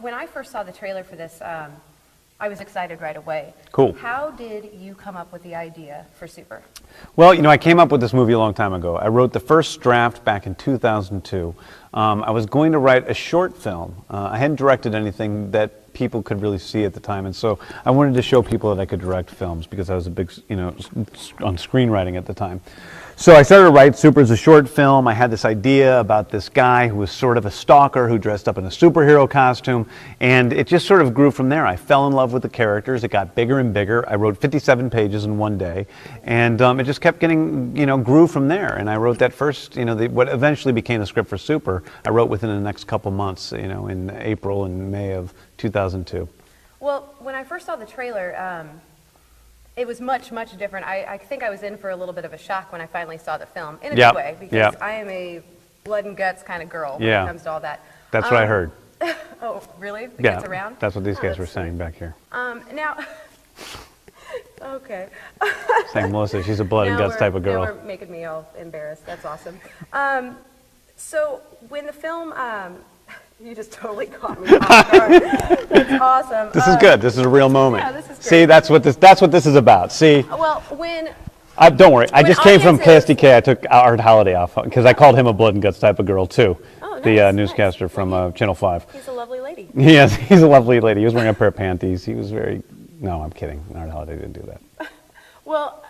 when I first saw the trailer for this, I was excited right away. Cool. How did you come up with the idea for Super? Well, I came up with this movie a long time ago. I wrote the first draft back in 2002. I was going to write a short film. I hadn't directed anything that people could really see at the time, and so I wanted to show people that I could direct films because I was a big, on screenwriting at the time. So I started to write Super as a short film. I had this idea about this guy who was sort of a stalker who dressed up in a superhero costume, and it just sort of grew from there. I fell in love with the characters. It got bigger and bigger. I wrote 57 pages in one day, and it just kept getting, grew from there. And I wrote that first, what eventually became the script for Super, I wrote within the next couple months, in April and May of 2002. Well, when I first saw the trailer, it was much, much different. I think I was in for a little bit of a shock when I finally saw the film, in a good way, because I am a blood and guts kind of girl when it comes to all that. That's what I heard. Oh, really? The guts around? That's what these guys were saying back here. Now, okay. Saying Melissa, she's a blood and guts type of girl. Now we're making me all embarrassed. That's awesome. So when the film... you just totally caught me off guard. That's awesome. This is good. This is a real moment. Yeah, this is great. See, that's what this is about. See. Well, when. Don't worry. I just came from KSDK. I took Art Holiday off because I called him a blood and guts type of girl too. Oh, nice, the newscaster from Channel 5. He's a lovely lady. Yes, he's a lovely lady. He was wearing a pair of panties. He was very. No, I'm kidding. Art Holiday didn't do that. Well,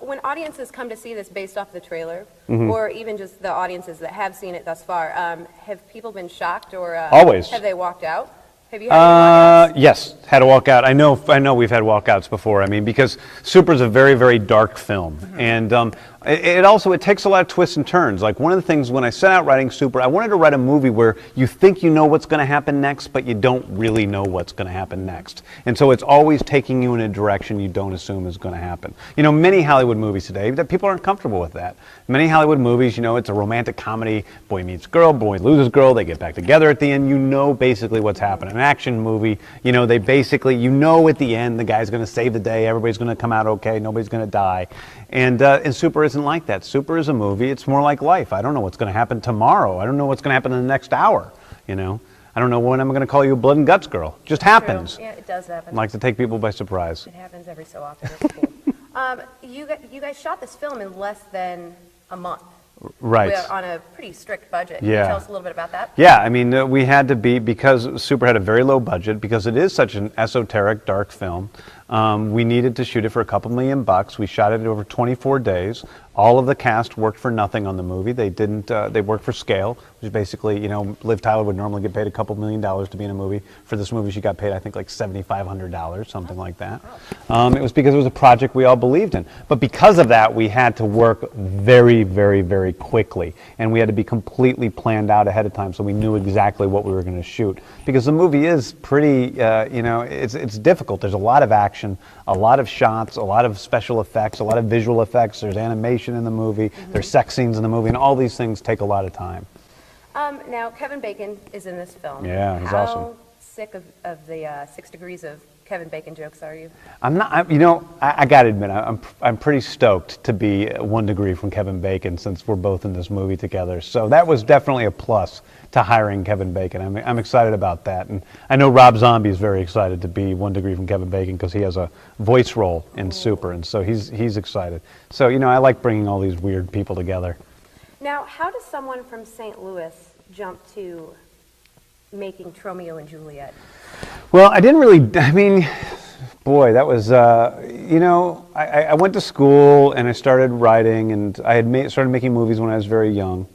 when audiences come to see this based off the trailer, or even just the audiences that have seen it thus far, have people been shocked or always have they walked out? Have you had any walkouts? Yes, had a walkout. I know we've had walkouts before. I mean, because Super's a very, very dark film, and it takes a lot of twists and turns. Like one of the things when I set out writing Super, I wanted to write a movie where you think you know what's going to happen next, but you don't really know what's going to happen next. And so it's always taking you in a direction you don't assume is going to happen. Many Hollywood movies today, that people aren't comfortable with that. Many Hollywood movies, it's a romantic comedy, boy meets girl, boy loses girl, they get back together at the end, basically what's happening. An action movie, they basically, at the end the guy's going to save the day, everybody's going to come out okay, nobody's going to die. And Super isn't like that. Super is a movie. It's more like life. I don't know what's going to happen tomorrow. I don't know what's going to happen in the next hour. I don't know when I'm going to call you a blood and guts girl. It just happens. True. Yeah, it does happen. I like to take people by surprise. It happens every so often. It's cool. You guys shot this film in less than a month. Right. On a pretty strict budget. Yeah. Can you tell us a little bit about that? Yeah, I mean, we had to be, because Super had a very low budget, because it is such an esoteric, dark film, we needed to shoot it for a couple $1,000,000. We shot it over 24 days. All of the cast worked for nothing on the movie. They didn't. They worked for scale, which is basically, Liv Tyler would normally get paid a couple $1,000,000 to be in a movie. For this movie, she got paid, I think, like $7,500, something like that. It was because it was a project we all believed in. But because of that, we had to work very, very, very quickly, and we had to be completely planned out ahead of time, so we knew exactly what we were going to shoot. Because the movie is pretty, it's difficult. There's a lot of action, a lot of shots, a lot of special effects, a lot of visual effects. There's animation in the movie, there's sex scenes in the movie, and all these things take a lot of time. Now, Kevin Bacon is in this film. Yeah, he's awesome. How sick of the 6 degrees of Kevin Bacon jokes are you? I'm not, I got to admit, I'm pretty stoked to be 1 degree from Kevin Bacon since we're both in this movie together. So that was definitely a plus to hiring Kevin Bacon. I'm excited about that. And I know Rob Zombie is very excited to be 1 degree from Kevin Bacon because he has a voice role in Super, and so he's excited. So, I like bringing all these weird people together. Now, how does someone from St. Louis jump to making Tromeo and Juliet? Well, I didn't really, boy, that was, I went to school and I started writing, and I had started making movies when I was very young.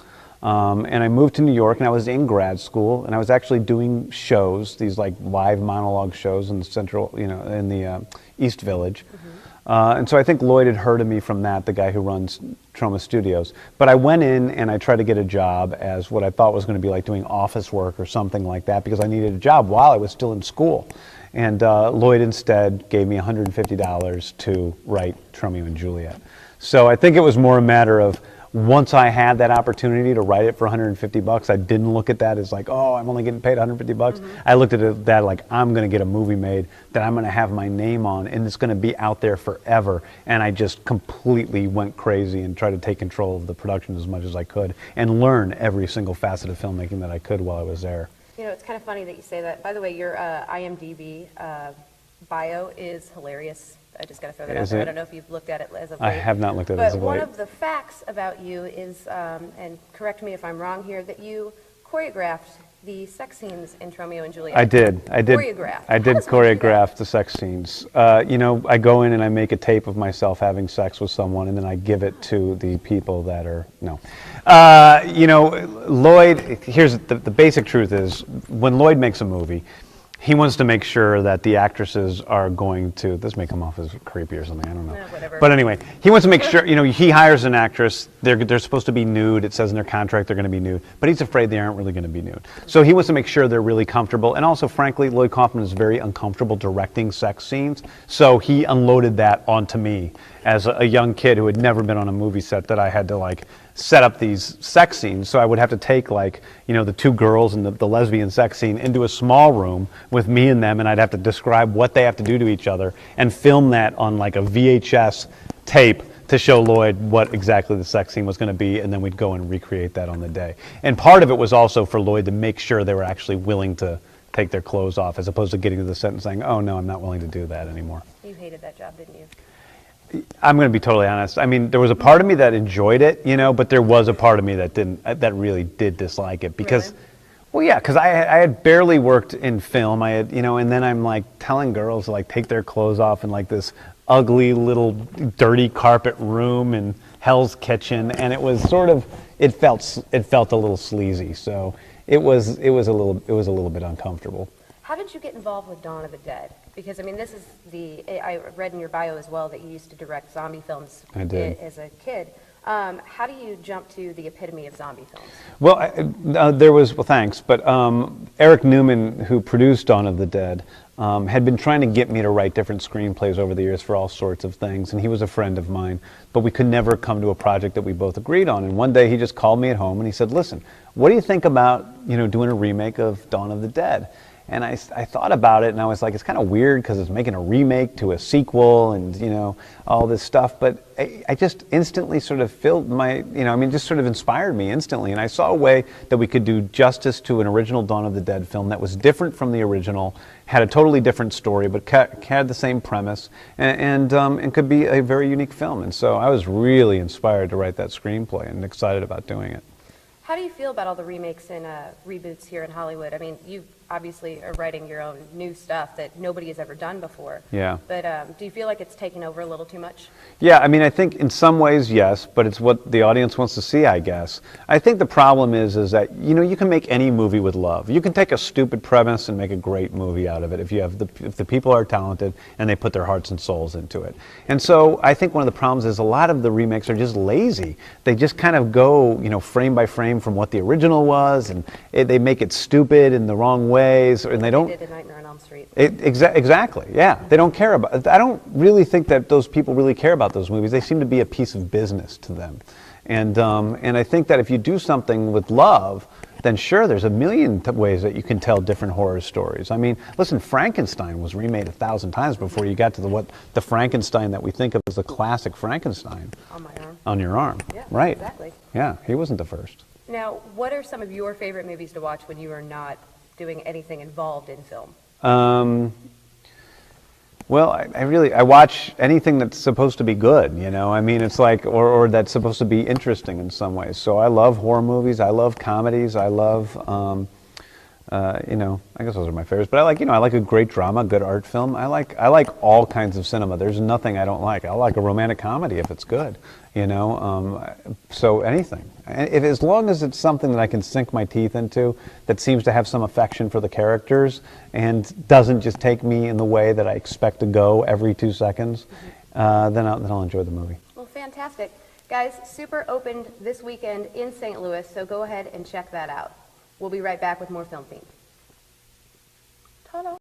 And I moved to New York, and I was in grad school, and I was actually doing shows, these like live monologue shows in the central, in the East Village. And so I think Lloyd had heard of me from that, the guy who runs Troma Studios. But I went in and I tried to get a job as what I thought was going to be like doing office work or something like that, because I needed a job while I was still in school. And Lloyd instead gave me $150 to write Tromeo and Juliet. So I think it was more a matter of, once I had that opportunity to write it for $150, I didn't look at that as like, oh, I'm only getting paid $150. I looked at it that like, I'm going to get a movie made that I'm going to have my name on, and it's going to be out there forever. And I just completely went crazy and tried to take control of the production as much as I could and learn every single facet of filmmaking that I could while I was there. You know, it's kind of funny that you say that. By the way, your IMDb bio is hilarious. I just got to throw that out there. I don't know if you've looked at it as of late. I have not looked at it as of late. But one of the facts about you is, and correct me if I'm wrong here, that you choreographed the sex scenes in Romeo and Juliet. I did. Choreographed. I did choreograph the sex scenes. You know, I go in and I make a tape of myself having sex with someone, and then I give it to the people that are no. You know, Lloyd. Here's the basic truth: is when Lloyd makes a movie, he wants to make sure that the actresses are going to, this may come off as creepy or something, I don't know. Whatever. But anyway, he wants to make sure, you know, he hires an actress, they're supposed to be nude, it says in their contract they're going to be nude, but he's afraid they aren't really going to be nude. So he wants to make sure they're really comfortable, and also, frankly, Lloyd Kaufman is very uncomfortable directing sex scenes, so he unloaded that onto me as a young kid who had never been on a movie set, that I had to, like, set up these sex scenes. So I would have to take, like, you know, the two girls and the lesbian sex scene into a small room with me and them, and I'd have to describe what they have to do to each other and film that on like a VHS tape to show Lloyd what exactly the sex scene was going to be, and then we'd go and recreate that on the day. And part of it was also for Lloyd to make sure they were actually willing to take their clothes off, as opposed to getting to the set and saying, oh no, I'm not willing to do that anymore. You hated that job, didn't you? I'm going to be totally honest. I mean, there was a part of me that enjoyed it, you know, but there was a part of me that didn't, that really did dislike it because, Really? well, yeah, because I had barely worked in film. I had, you know, and then I'm like telling girls to like take their clothes off in like this ugly little dirty carpet room in Hell's Kitchen, and it was sort of, it felt a little sleazy. So it was a little bit uncomfortable. How did you get involved with Dawn of the Dead? Because, I mean, this is I read in your bio as well that you used to direct zombie films I did. As a kid. How do you jump to the epitome of zombie films? Well, there was, well, thanks, but Eric Newman, who produced Dawn of the Dead, had been trying to get me to write different screenplays over the years for all sorts of things, and he was a friend of mine, but we could never come to a project that we both agreed on. And one day he just called me at home and he said, listen, what do you think about, you know, doing a remake of Dawn of the Dead? And I thought about it, and I was like, it's kind of weird because it's making a remake to a sequel and, you know, all this stuff. But I just instantly sort of filled my, you know, I mean, just sort of inspired me instantly. And I saw a way that we could do justice to an original Dawn of the Dead film that was different from the original, had a totally different story, but had the same premise, and could be a very unique film. And so I was really inspired to write that screenplay and excited about doing it. How do you feel about all the remakes and reboots here in Hollywood? I mean, you obviously are writing your own new stuff that nobody has ever done before. Yeah. But do you feel like it's taken over a little too much? Yeah, I mean, I think in some ways, yes, but it's what the audience wants to see, I guess. I think the problem is that, you know, you can make any movie with love. You can take a stupid premise and make a great movie out of it if you have if the people are talented and they put their hearts and souls into it. And so I think one of the problems is a lot of the remakes are just lazy. They just kind of go, you know, frame by frame from what the original was, and they make it stupid in the wrong ways, and they don't. They did A Nightmare on Elm Street. Exactly. Yeah, they don't care about. I don't really think that those people really care about those movies. They seem to be a piece of business to them, and I think that if you do something with love, then sure, there's a million ways that you can tell different horror stories. I mean, listen, Frankenstein was remade 1,000 times before you got to the Frankenstein that we think of as the classic Frankenstein. On my arm. On your arm. Yeah, right. Exactly. Yeah, he wasn't the first. Now, what are some of your favorite movies to watch when you are not doing anything involved in film? Well, I watch anything that's supposed to be good, you know. I mean, it's like, or that's supposed to be interesting in some ways. So I love horror movies. I love comedies. I love, you know, I guess those are my favorites. But I like a great drama, good art film. I like all kinds of cinema. There's nothing I don't like. I like a romantic comedy if it's good, you know. So anything, as long as it's something that I can sink my teeth into, that seems to have some affection for the characters and doesn't just take me in the way that I expect to go every 2 seconds, then I'll enjoy the movie. Well, fantastic. Guys, Super opened this weekend in St. Louis, so go ahead and check that out. We'll be right back with more Film Fiend. Ta-da!